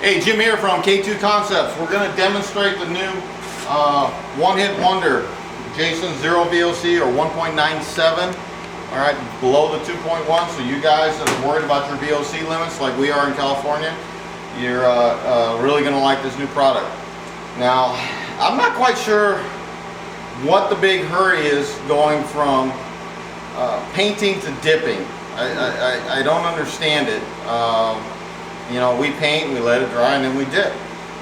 Hey, Jim here from K2 Concepts. We're going to demonstrate the new one-hit wonder, Jason Zero VOC or 1.97. All right, below the 2.1. So you guys that are worried about your VOC limits, like we are in California, you're really going to like this new product. Now, I'm not quite sure what the big hurry is going from painting to dipping. I don't understand it. You know, we paint, we let it dry, and then we dip.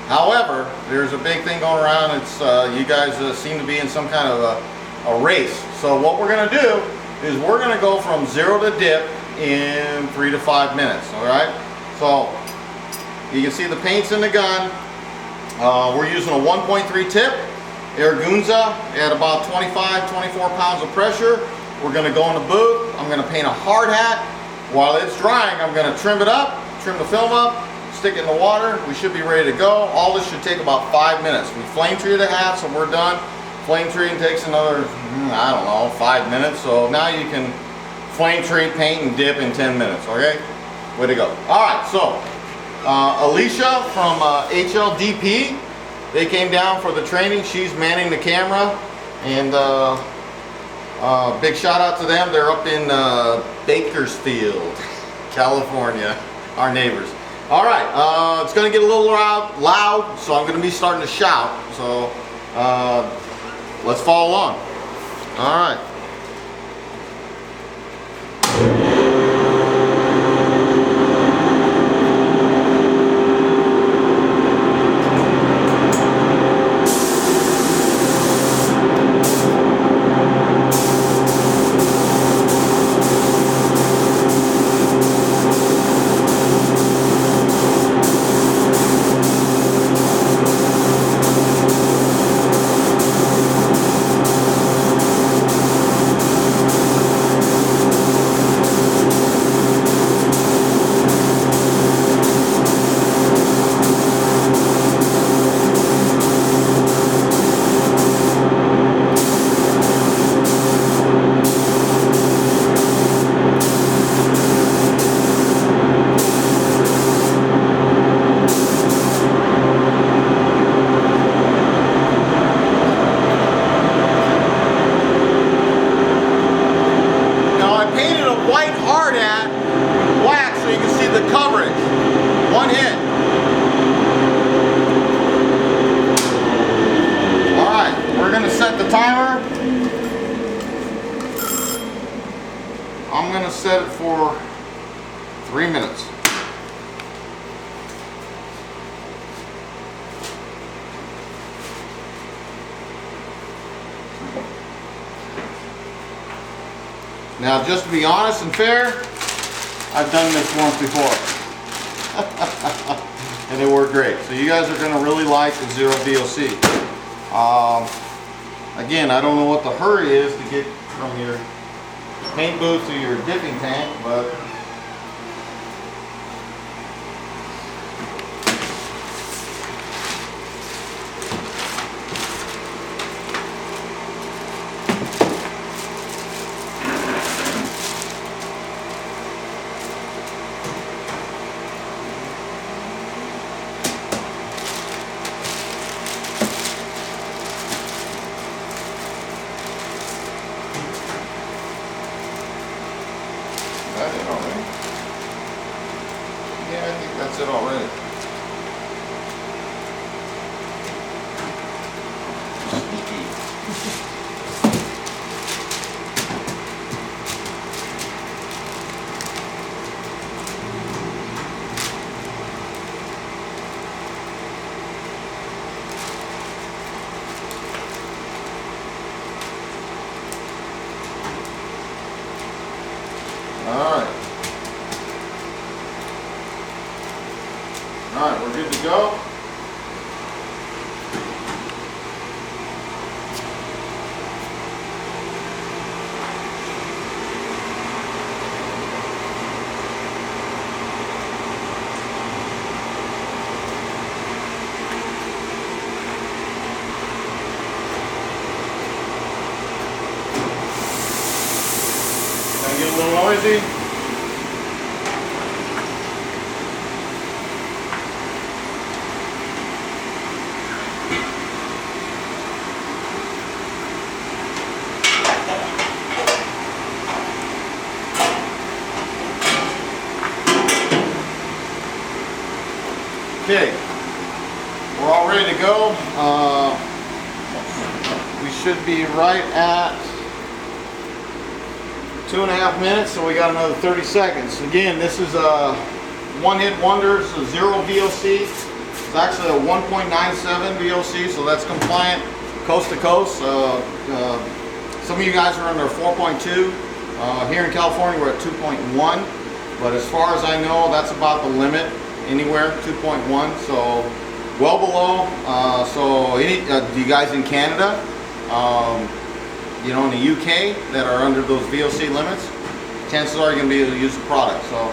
However, there's a big thing going around. It's you guys seem to be in some kind of a race. So what we're going to do is we're going to go from zero to dip in 3 to 5 minutes. All right. So you can see the paint's in the gun. We're using a 1.3 tip Aragunza at about 24 pounds of pressure. We're going to go in the booth. I'm going to paint a hard hat. While it's drying, I'm going to trim it up. Trim the film up, stick it in the water. We should be ready to go. All this should take about 5 minutes. We flame treated the hat, so we're done. Flame treating takes another, I don't know, 5 minutes. So now you can flame treat, paint, and dip in 10 minutes, okay? Way to go. All right, so Alicia from HLDP, they came down for the training. She's manning the camera, and big shout out to them. They're up in Bakersfield, California. Our neighbors. All right, it's going to get a little loud, so I'm going to be starting to shout. So let's follow along. All right. I'm going to set it for 3 minutes. Now, just to be honest and fair, I've done this once before. And it worked great. So you guys are going to really like the Zero VOC. Again, I don't know what the hurry is to get from your paint booth to your dipping tank, but that's it already. Yeah, I think that's it already. All right, we're good to go. Can I get a little noisy? Okay, we're all ready to go. We should be right at 2.5 minutes, so we got another 30 seconds. Again, this is a one-hit wonder. It's a 0 VOC. It's actually a 1.97 VOC, so that's compliant coast to coast. Some of you guys are under 4.2. Here in California, we're at 2.1. But as far as I know, that's about the limit. Anywhere 2.1. So well below. So you guys in Canada, you know, in the UK that are under those VOC limits, chances are you're going to be able to use the product. So,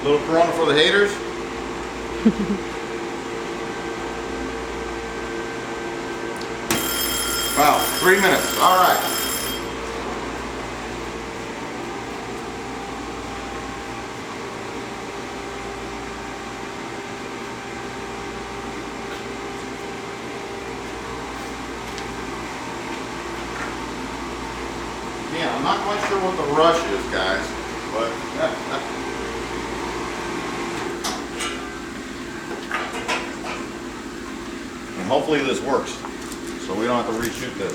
little Corona for the haters. Wow, 3 minutes. All right. Yeah, I'm not quite sure what the rush is, guys, but and hopefully this works, so we don't have to reshoot this.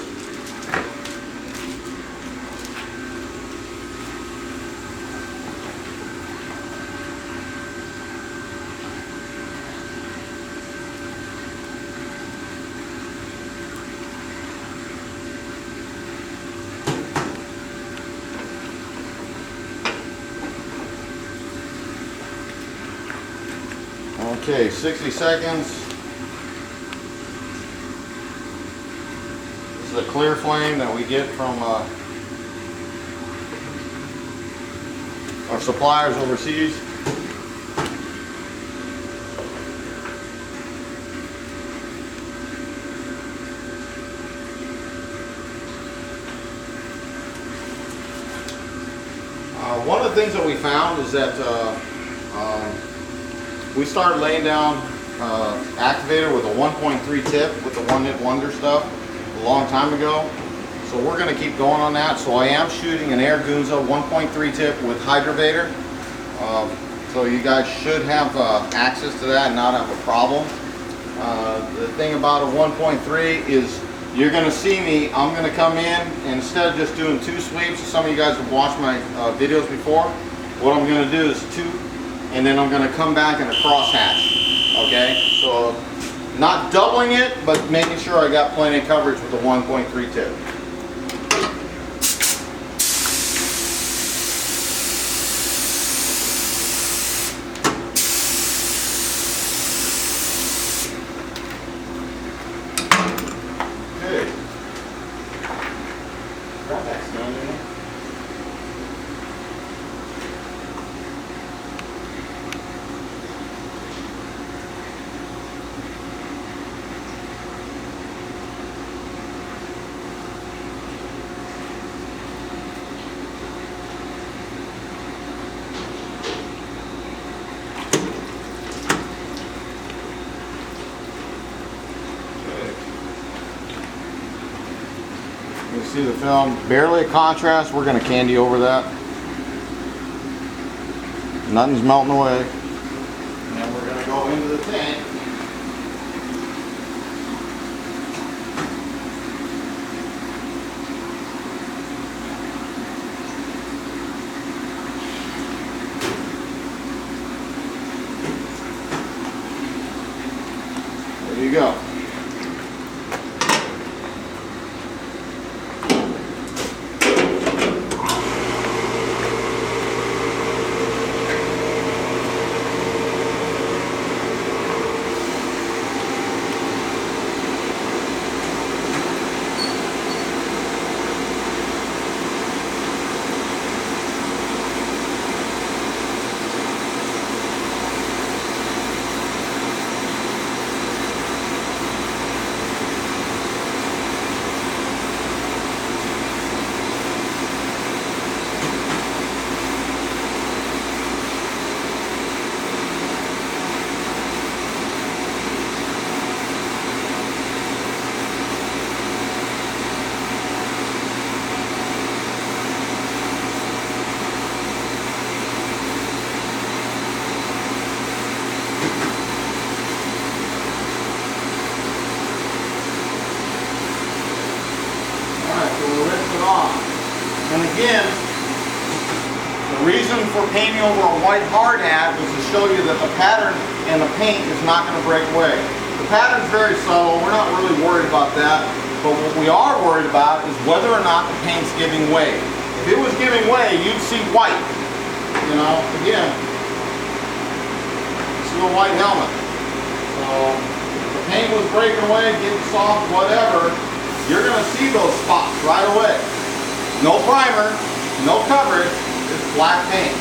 Okay, 60 seconds. This is a clear flame that we get from our suppliers overseas. One of the things that we found is that we started laying down activator with a 1.3 tip with the one-hit wonder stuff a long time ago. So we're going to keep going on that. So I am shooting an Air Gunza 1.3 tip with Hydrovator. So you guys should have access to that and not have a problem. The thing about a 1.3 is you're going to see me, I'm going to come in and instead of just doing 2 sweeps, some of you guys have watched my videos before, what I'm going to do is 2, and then I'm going to come back in a crosshatch. Okay, so not doubling it, but making sure I got plenty of coverage with the 1.3 tip. Okay. Grab that stone in there. You see the film, barely a contrast. We're going to candy over that. Nothing's melting away. And then we're going to go into the tank. There you go. painting over a white hard hat was to show you that the pattern and the paint is not going to break away. The pattern's very subtle. We're not really worried about that. But what we are worried about is whether or not the paint's giving way. If it was giving way, you'd see white. You know, again, this is a white helmet. So if the paint was breaking away, getting soft, whatever, you're going to see those spots right away. No primer, no coverage, it's black paint.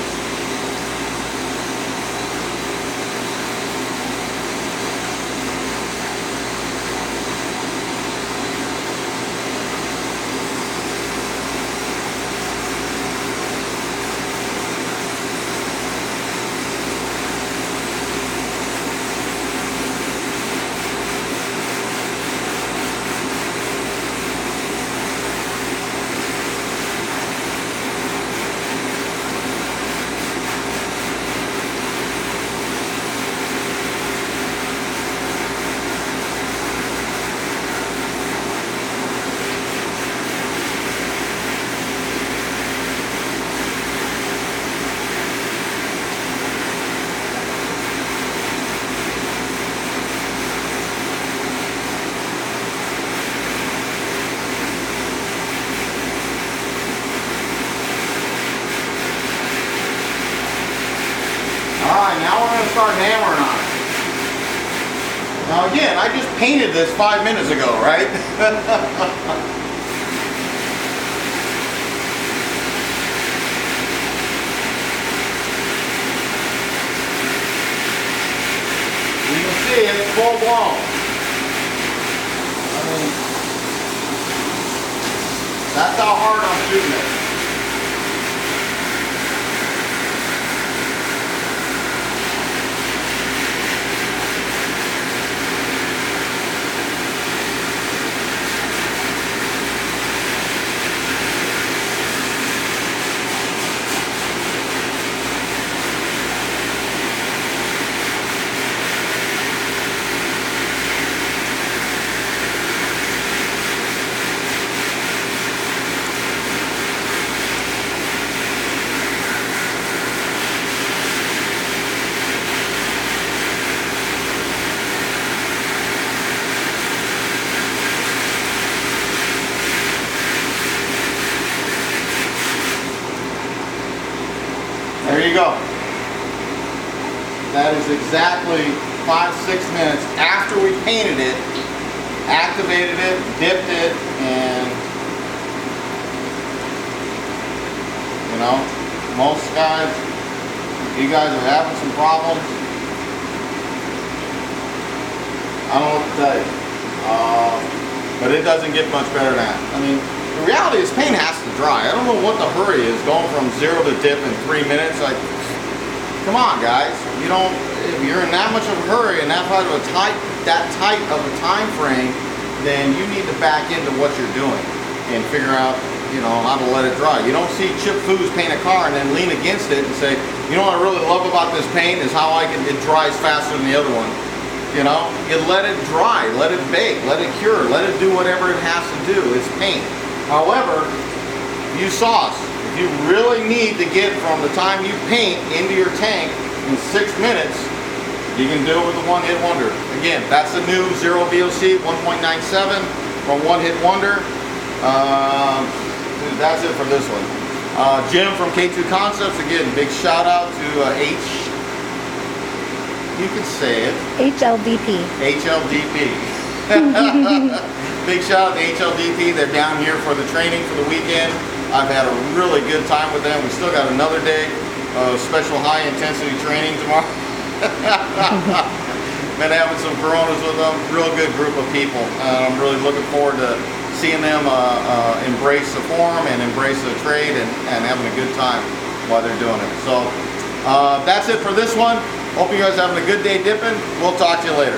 Alright, now we're going to start hammering on it. Now again, I just painted this 5 minutes ago, right? You can see it's full blown. I mean, that's how hard I'm shooting it. There you go. That is exactly 5-6 minutes after we painted it, activated it, dipped it, and you know, most guys, you guys are having some problems. I don't know what to tell you. But it doesn't get much better than that. I mean, the reality is paint has to dry. I don't know what the hurry is going from 0 to dip in 3 minutes. Like, come on, guys. You don't. If you're in that much of a hurry and that tight of a time frame, then you need to back into what you're doing and figure out, you know, how to let it dry. You don't see Chip Foose paint a car and then lean against it and say, you know what I really love about this paint is how it dries faster than the other one. You know, you let it dry, let it bake, let it cure, let it do whatever it has to do. It's paint. However, use sauce. If you really need to get from the time you paint into your tank in 6 minutes, you can do it with a one-hit wonder. Again, that's the new Zero VOC 1.97 from One Hit Wonder. That's it for this one. Jim from K2 Concepts, again, big shout out to you can say it. HLDP. HLDP. Big shout out to HLDP. They're down here for the training for the weekend. I've had a really good time with them. We still got another day of special high intensity training tomorrow. Been having some Coronas with them. Real good group of people. I'm really looking forward to seeing them embrace the form and embrace the trade and having a good time while they're doing it. So that's it for this one. Hope you guys are having a good day dipping. We'll talk to you later.